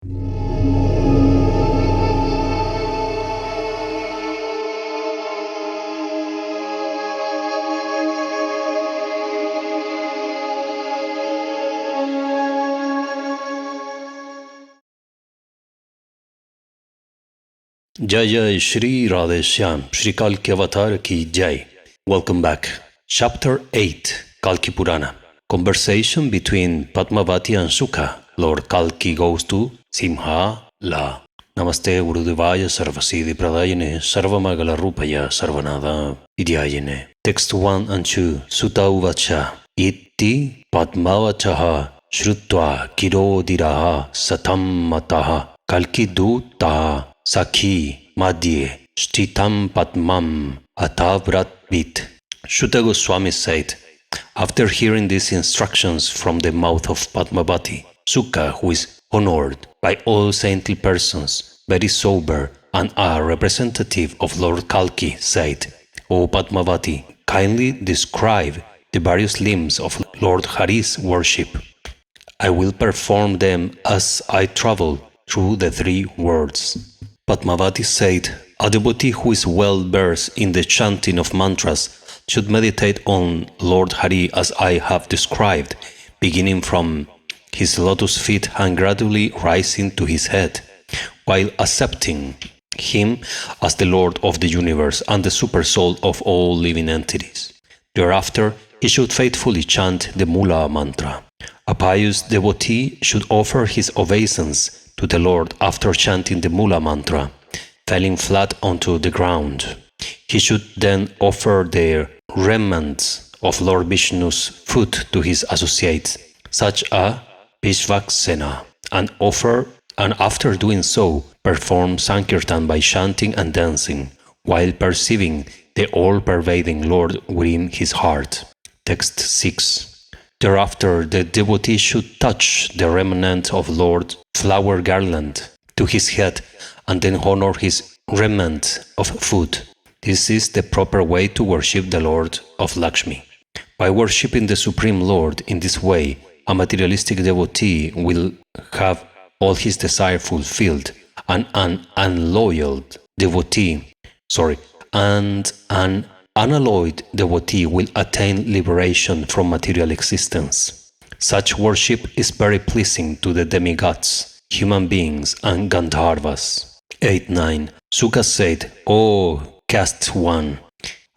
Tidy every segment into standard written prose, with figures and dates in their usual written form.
Jai Jai Shri Radhe Shyam, Shri Kalki Avatar Ki Jai. Welcome back. Chapter 8, Kalki Purana. Conversation between Padmavati and Shuka. Lord Kalki goes to Simhala. Namaste Gurudevaya Sarvasiddhi Pradayane Sarvamagala Rupaya Sarvanada Vidyayane. Text 1 and 2. Sutta Uvacha. Iti Padmavataha Shrutva Kirodiraha Satam Mataha Kalki Dutaha Sakhi Madhye Shtitam Padmam Atavrat Bit. Shuta Goswami said, after hearing these instructions from the mouth of Padmavati, Shuka, who is honored by all saintly persons, very sober, and a representative of Lord Kalki, said, O Padmavati, kindly describe the various limbs of Lord Hari's worship. I will perform them as I travel through the three worlds. Padmavati said, a devotee who is well versed in the chanting of mantras should meditate on Lord Hari as I have described, beginning from his lotus feet and gradually rising to his head, while accepting him as the Lord of the universe and the supersoul of all living entities. Thereafter, he should faithfully chant the Mula mantra. A pious devotee should offer his obeisance to the Lord after chanting the Mula mantra, falling flat onto the ground. He should then offer the remnants of Lord Vishnu's food to his associates, such as Vishvaksena, and after doing so, perform Sankirtan by chanting and dancing, while perceiving the all-pervading Lord within his heart. Text 6. Thereafter, the devotee should touch the remnant of Lord's flower garland to his head and then honor his remnant of food. This is the proper way to worship the Lord of Lakshmi. By worshipping the Supreme Lord in this way, a materialistic devotee will have all his desire fulfilled, and an unalloyed devotee will attain liberation from material existence. Such worship is very pleasing to the demigods, human beings, and Gandharvas. 8-9. Shuka said, O caste one,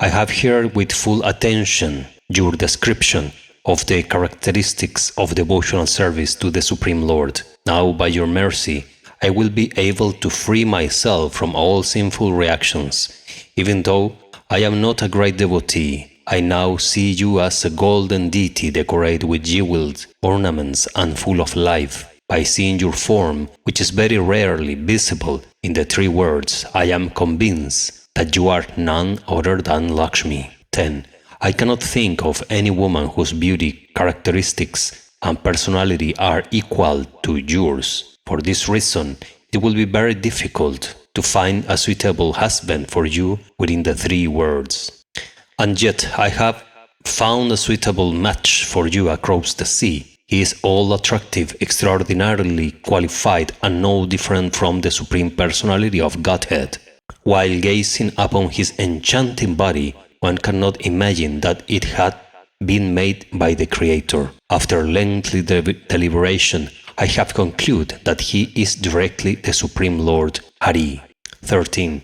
I have heard with full attention your description of the characteristics of devotional service to the Supreme Lord. Now, by your mercy, I will be able to free myself from all sinful reactions. Even though I am not a great devotee, I now see you as a golden deity decorated with jeweled ornaments and full of life. By seeing your form, which is very rarely visible in the three worlds, I am convinced that you are none other than Lakshmi. 10. I cannot think of any woman whose beauty, characteristics, and personality are equal to yours. For this reason, it will be very difficult to find a suitable husband for you within the three worlds. And yet I have found a suitable match for you across the sea. He is all attractive, extraordinarily qualified, and no different from the Supreme Personality of Godhead. While gazing upon his enchanting body, one cannot imagine that it had been made by the Creator. After lengthy deliberation, I have concluded that he is directly the Supreme Lord Hari. 13.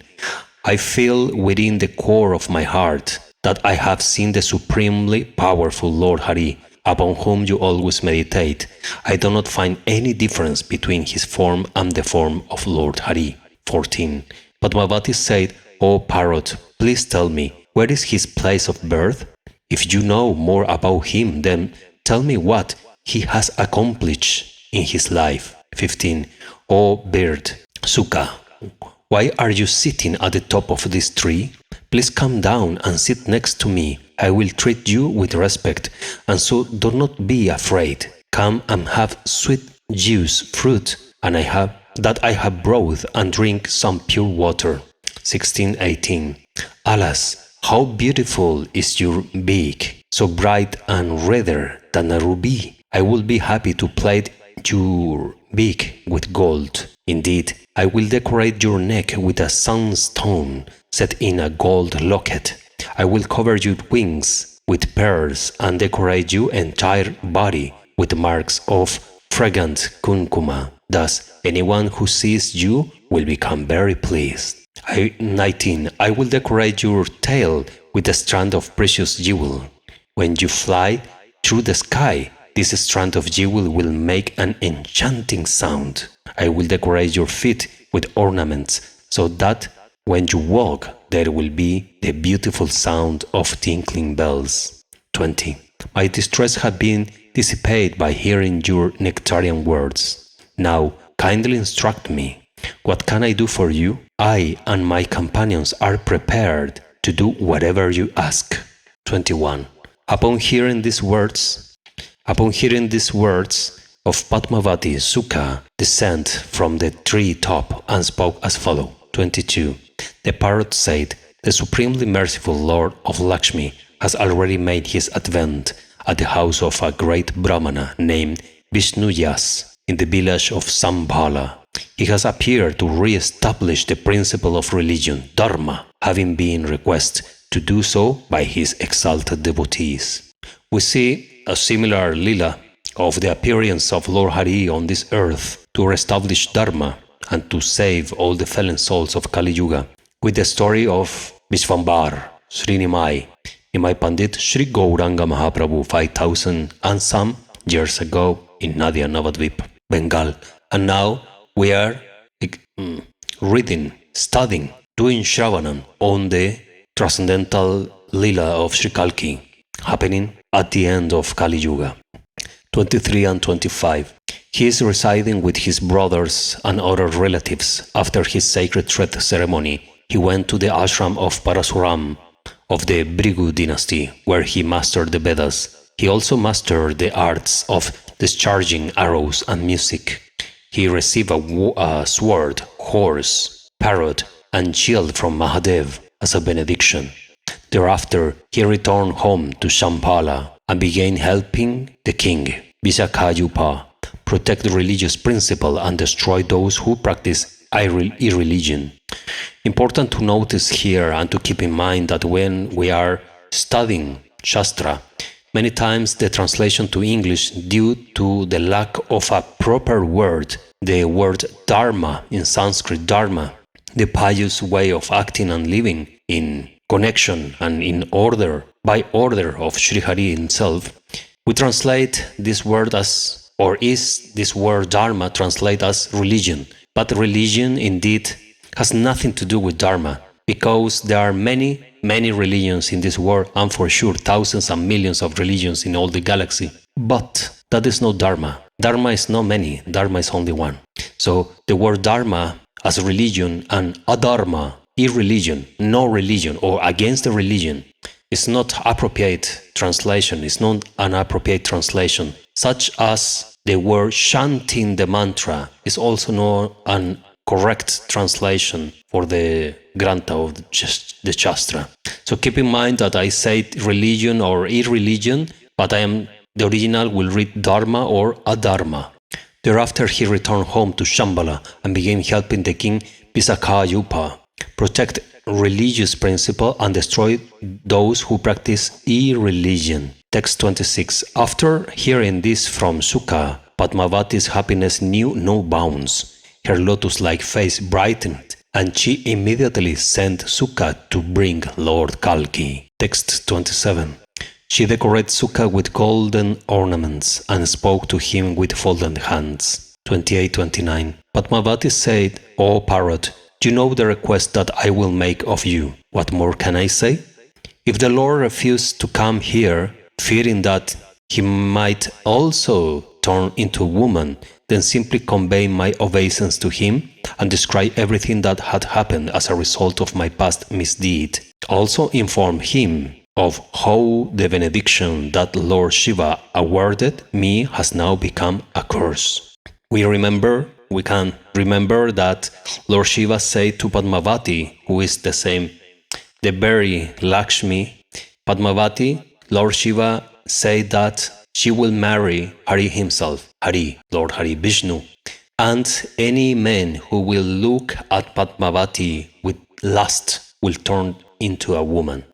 I feel within the core of my heart that I have seen the supremely powerful Lord Hari, upon whom you always meditate. I do not find any difference between his form and the form of Lord Hari. 14. Padmavati said, O parrot, please tell me, where is his place of birth? If you know more about him, then tell me what he has accomplished in his life. 15. O bird, Shuka, why are you sitting at the top of this tree? Please come down and sit next to me. I will treat you with respect, and so do not be afraid. Come and have sweet juice, fruit, and I have brought, and drink some pure water. 16-18. Alas, how beautiful is your beak, so bright and redder than a ruby. I will be happy to plait your big with gold. Indeed, I will decorate your neck with a sunstone set in a gold locket. I will cover your wings with pearls and decorate your entire body with marks of fragrant kumkuma. Thus, anyone who sees you will become very pleased. 19. I will decorate your tail with a strand of precious jewel. When you fly through the sky, this strand of jewel will make an enchanting sound. I will decorate your feet with ornaments so that when you walk, there will be the beautiful sound of tinkling bells. 20. My distress had been dissipated by hearing your nectarian words. Now, kindly instruct me. What can I do for you? I and my companions are prepared to do whatever you ask. 21. Upon hearing these words of Padmavati, Shuka descended from the tree top and spoke as follows. 22. The parrot said, the supremely merciful Lord of Lakshmi has already made his advent at the house of a great Brahmana named Vishnuyasha in the village of Shambala. He has appeared to re-establish the principle of religion, Dharma, having been requested to do so by his exalted devotees. We see a similar lila of the appearance of Lord Hari on this earth to re-establish Dharma and to save all the fallen souls of Kali-yuga with the story of Vishvambar, Srinimai, Nimai Pandit Sri Gauranga Mahaprabhu 5,000 and some years ago in Nadia Navadvip, Bengal. And now we are studying, doing Shravanam on the transcendental Lila of Sri Kalki happening at the end of Kali-yuga. 23 and 25. He is residing with his brothers and other relatives. After his sacred thread ceremony, he went to the ashram of Parashurama of the Bhrigu dynasty, where he mastered the Vedas. He also mastered the arts of discharging arrows and music. He received a sword, horse, parrot, and shield from Mahadev as a benediction. Thereafter, he returned home to Shambala and began helping the king, Visakayupa, protect the religious principle and destroy those who practice irreligion. Important to notice here and to keep in mind that when we are studying Shastra, many times the translation to English, due to the lack of a proper word, the word Dharma in Sanskrit, Dharma, the pious way of acting and living in connection and in order, by order of Sri Hari himself, we translate this word as, or is this word Dharma translated as religion. But religion indeed has nothing to do with Dharma, because there are many religions in this world, and for sure thousands and millions of religions in all the galaxy. But that is not Dharma. Dharma is not many, Dharma is only one. So the word Dharma as religion and adharma, irreligion, no religion, or against the religion, is not appropriate translation, it's not an appropriate translation. Such as the word chanting the mantra is also not an correct translation for the Grantha of the Shastra. So keep in mind that I said religion or irreligion, but the original will read Dharma or Adharma. Thereafter he returned home to Shambala and began helping the king Visakayupa protect religious principle and destroy those who practice irreligion. Text 26. After hearing this from Shuka, Padmavati's happiness knew no bounds. Her lotus-like face brightened, and she immediately sent Shuka to bring Lord Kalki. Text 27. She decorated Shuka with golden ornaments and spoke to him with folded hands. 28-29. Padmavati said, O parrot, you know the request that I will make of you. What more can I say? If the Lord refused to come here, fearing that he might also turn into a woman, then simply convey my obeisance to him and describe everything that had happened as a result of my past misdeed. Also inform him of how the benediction that Lord Shiva awarded me has now become a curse. We can remember that Lord Shiva said to Padmavati, who is the very Lakshmi, Padmavati, Lord Shiva said that she will marry Hari himself, Lord Hari, Vishnu. and any man who will look at Padmavati with lust will turn into a woman.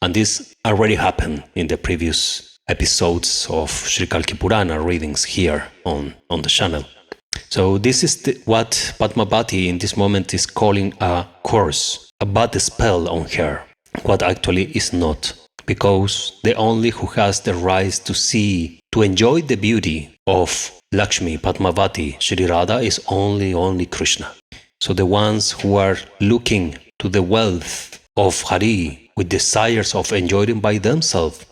And this already happened in the previous episodes of Sri Kalki Purana readings here on the channel. So this is what Padmavati in this moment is calling a curse, a bad spell on her, what actually is not, because the only who has the right to see, to enjoy the beauty of Lakshmi, Padmavati, Shri Radha is only Krishna. So the ones who are looking to the wealth of Hari with desires of enjoying by themselves,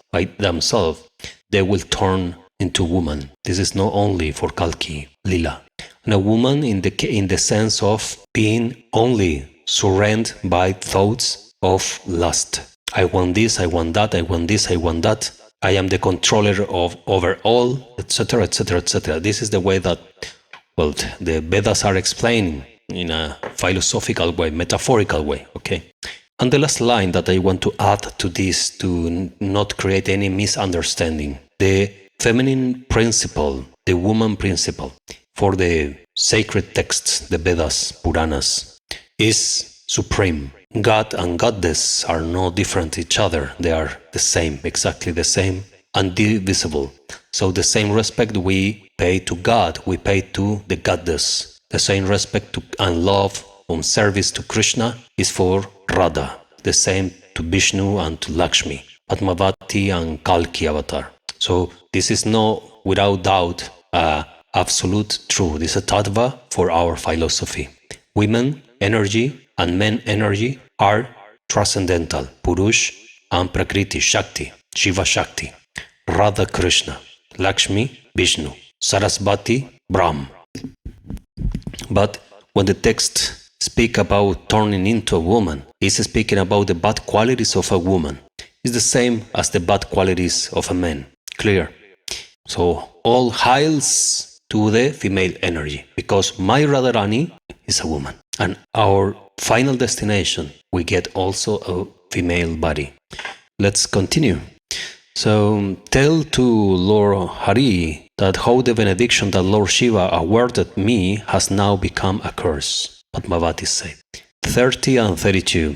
they will turn into woman. This is not only for Kalki Lila. And a woman in the sense of being only surrounded by thoughts of lust. I want this, I want that, I want this, I want that. I am the controller of over all, etc., etc., etc. This is the way that, well, the Vedas are explaining in a philosophical way, metaphorical way, okay? And the last line that I want to add to this to not create any misunderstanding. The feminine principle, the woman principle for the sacred texts, the Vedas, Puranas, is supreme. God and goddess are no different each other. They are the same, exactly the same, indivisible. So the same respect we pay to God, we pay to the goddess. The same respect and love and service to Krishna is for Radha. The same to Vishnu and to Lakshmi, Padmavati and Kalki avatar. So this is no, without doubt, absolute truth. This is a tattva for our philosophy. Women energy and men energy are transcendental. Purush and Prakriti, Shakti, Shiva Shakti, Radha Krishna, Lakshmi, Vishnu, Sarasvati, Brahma. But when the text speak about turning into a woman, it's speaking about the bad qualities of a woman. It's the same as the bad qualities of a man. Clear? So all hails to the female energy, because my Radharani is a woman. And our final destination, we get also a female body. Let's continue. So tell to Lord Hari that how the benediction that Lord Shiva awarded me has now become a curse. Padmavati said. 30 and 32.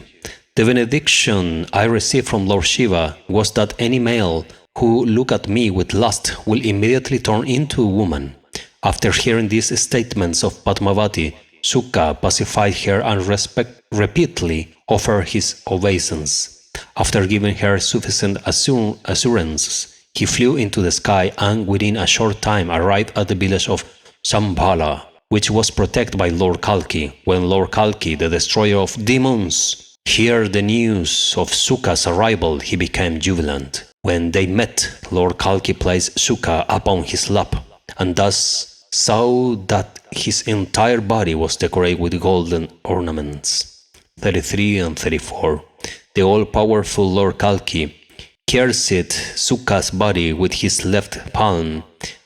The benediction I received from Lord Shiva was that any male who look at me with lust will immediately turn into a woman. After hearing these statements of Padmavati, Shuka pacified her and repeatedly offered his obeisance. After giving her sufficient assurances, he flew into the sky and within a short time arrived at the village of Shambala, which was protected by Lord Kalki. When Lord Kalki, the destroyer of demons, heard the news of Shuka's arrival, he became jubilant. When they met, Lord Kalki placed Shuka upon his lap, and thus saw that his entire body was decorated with golden ornaments. 33 and 34. The all-powerful Lord Kalki caressed Shuka's body with his left palm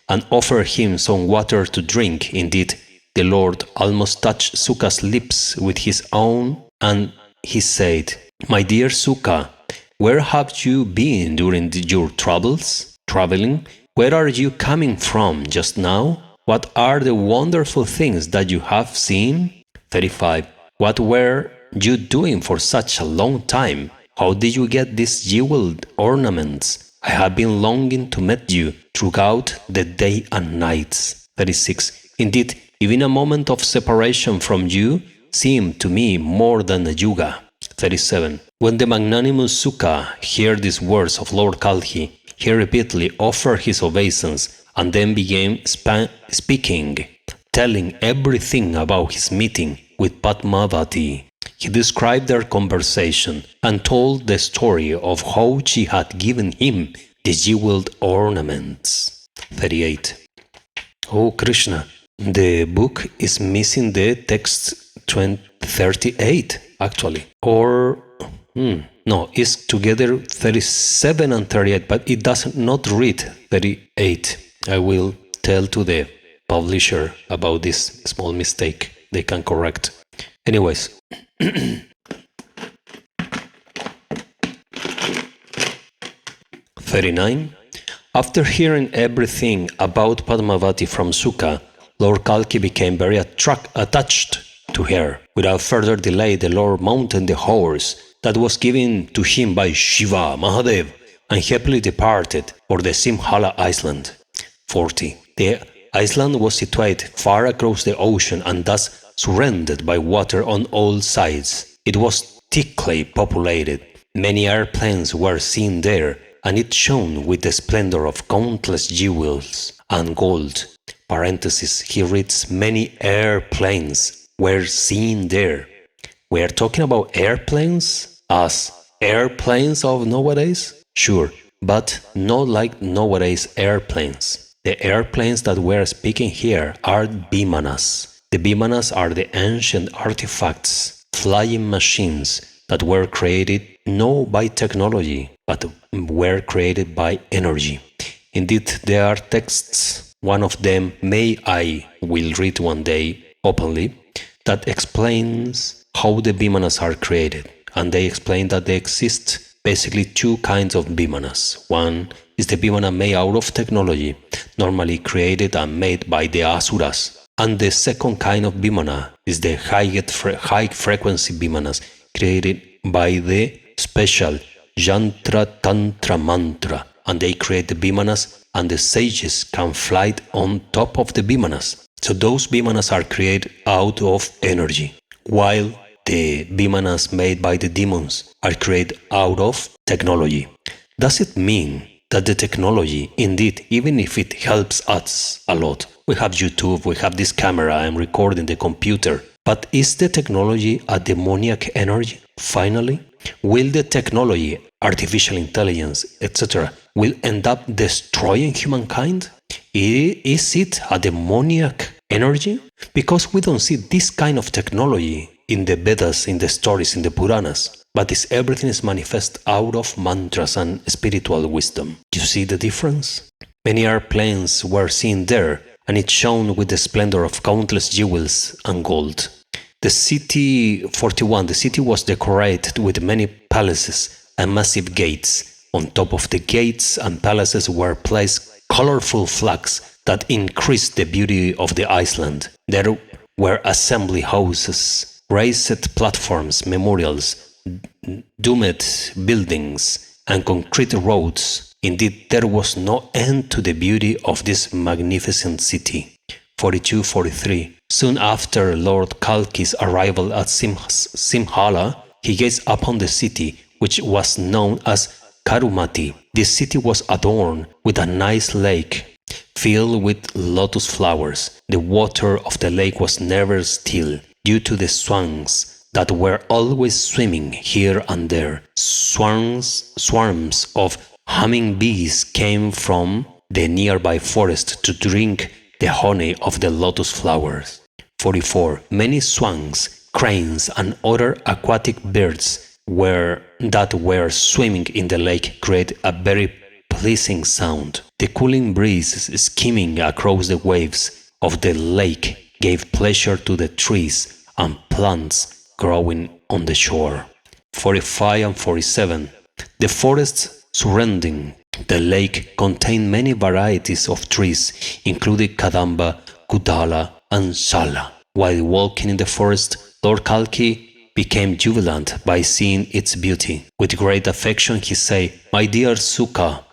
and offered him some water to drink. Indeed, the Lord almost touched Shuka's lips with his own, and he said, "My dear Shuka, where have you been during your traveling? Where are you coming from just now? What are the wonderful things that you have seen?" 35. What were you doing for such a long time? How did you get these jeweled ornaments? I have been longing to meet you throughout the day and nights. 36. Indeed, even a moment of separation from you seemed to me more than a yuga. 37. When the magnanimous Shuka heard these words of Lord Kalki, he repeatedly offered his obeisance and then began speaking, telling everything about his meeting with Padmavati. He described their conversation and told the story of how she had given him the jeweled ornaments. 38. Oh Krishna, the book is missing the text 38 actually. Or, no, it's together 37 and 38, but it does not read 38. I will tell to the publisher about this small mistake. They can correct. Anyways. 39. After hearing everything about Padmavati from Shuka, Lord Kalki became very attached to her. Without further delay, the Lord mounted the horse that was given to him by Shiva, Mahadev, and happily departed for the Simhala island. 40. The island was situated far across the ocean and thus surrounded by water on all sides. It was thickly populated. Many airplanes were seen there, and it shone with the splendor of countless jewels and gold. Parenthesis, he reads, many airplanes were seen there. We are talking about airplanes as airplanes of nowadays? Sure, but not like nowadays airplanes. The airplanes that we're speaking here are vimanas. The vimanas are the ancient artifacts, flying machines that were created not by technology, but were created by energy. Indeed, there are texts, one of them I will read one day openly, that explains how the vimanas are created. And they explain that there exist basically two kinds of vimanas. One is the vimana made out of technology, normally created and made by the asuras. And the second kind of vimana is the high-frequency vimanas, created by the special yantra, tantra, mantra. And they create the vimanas, and the sages can fly on top of the vimanas. So those vimanas are created out of energy, while the vimanas made by the demons are created out of technology. Does it mean that the technology, indeed, even if it helps us a lot, we have YouTube, we have this camera, I'm recording the computer, but is the technology a demoniac energy? Finally, will the technology, artificial intelligence, etc., will end up destroying humankind? Is it a demoniac energy? Because we don't see this kind of technology in the Vedas, in the stories, in the Puranas, but everything is manifest out of mantras and spiritual wisdom. You see the difference? Many airplanes were seen there, and it shone with the splendor of countless jewels and gold. The city 41, the city was decorated with many palaces and massive gates. On top of the gates and palaces were placed colorful flags that increased the beauty of the island. There were assembly houses, raised platforms, memorials, domed buildings, and concrete roads. Indeed, there was no end to the beauty of this magnificent city. 42-43. Soon after Lord Kalki's arrival at Simhala, he gazed upon the city, which was known as Karumati. This city was adorned with a nice lake filled with lotus flowers. The water of the lake was never still, due to the swans that were always swimming here and there. Swarms of humming bees came from the nearby forest to drink the honey of the lotus flowers. 44. Many swans, cranes, and other aquatic birds that were swimming in the lake created a very pleasing sound. The cooling breeze skimming across the waves of the lake gave pleasure to the trees and plants growing on the shore. 45 and 47. The forests surrounding the lake contained many varieties of trees, including kadamba, kudala, and shala. While walking in the forest, Lord Kalki became jubilant by seeing its beauty. With great affection he said, "My dear Shuka,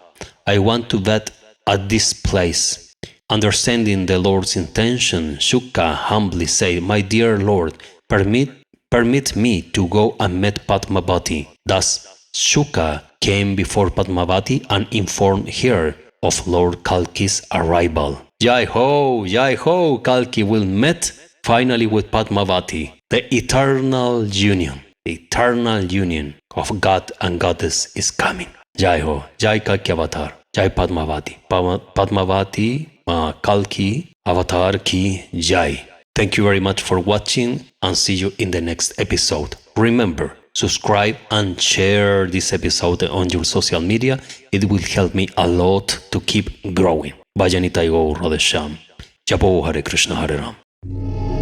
I want to bed at this place." Understanding the Lord's intention, Shuka humbly said, "My dear Lord, permit me to go and meet Padmavati." Thus, Shuka came before Padmavati and informed her of Lord Kalki's arrival. Jai ho, Kalki will meet finally with Padmavati. The eternal union of God and Goddess is coming. Jai ho, Jai Kalki Avatar, Jai Padmavati. Padmavati, Kalki Avatar ki Jai. Thank you very much for watching and see you in the next episode. Remember, subscribe and share this episode on your social media. It will help me a lot to keep growing. Bhajanita Go Radhesham. Japo Hare Krishna Hare Ram.